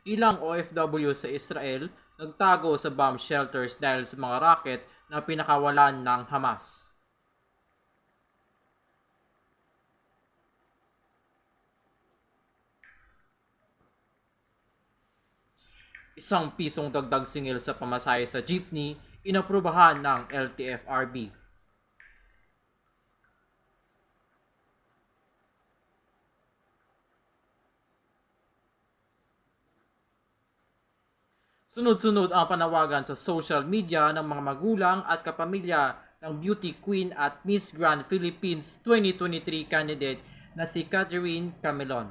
Ilang OFW sa Israel nagtago sa bomb shelters dahil sa mga rocket na pinakawalan ng Hamas. Isang pisong dagdag singil sa pamasahe sa jeepney, inaprubahan ng LTFRB. Sunod-sunod ang panawagan sa social media ng mga magulang at kapamilya ng beauty queen at Miss Grand Philippines 2023 candidate na si Catherine Camelon.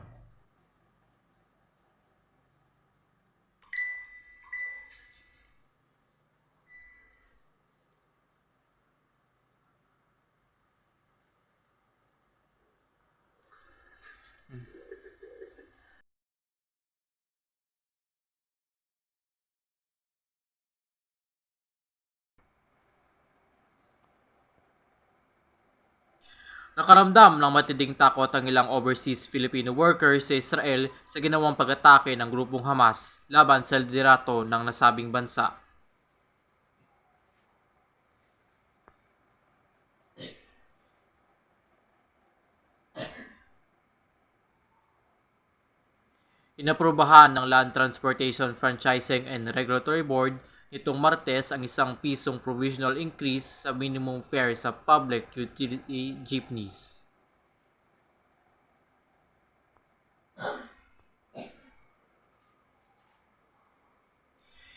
Nakaramdam ng matinding takot ang ilang overseas Filipino workers sa Israel sa ginawang pag-atake ng grupong Hamas laban sa liderato ng nasabing bansa. Inaprubahan ng Land Transportation Franchising and Regulatory Board nitong Martes ang ₱1 provisional increase sa minimum fare sa public utility jeepneys.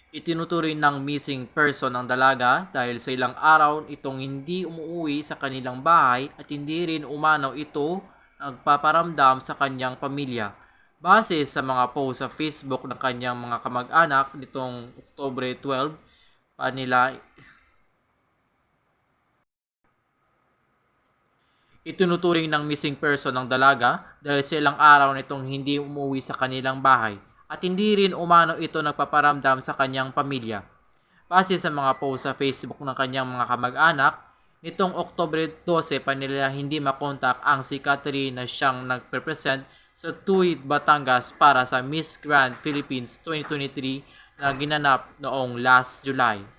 Itinuturing ng missing person ang dalaga dahil sa ilang araw itong hindi umuwi sa kanilang bahay at hindi rin umanaw ito nagpaparamdam sa kanyang pamilya. Base sa mga post sa Facebook ng kanyang mga kamag-anak nitong Oktubre 12, itinuturing ng missing person ang dalaga dahil sa ilang araw nitong hindi umuwi sa kanilang bahay at hindi rin umano ito nagpaparamdam sa kanyang pamilya. Base sa mga post sa Facebook ng kanyang mga kamag-anak, nitong Oktubre 12 pa nila hindi makontak ang si Catherine na siyang nagpe-present sa Tuwid, Batangas para sa Miss Grand Philippines 2023 na ginanap noong last July.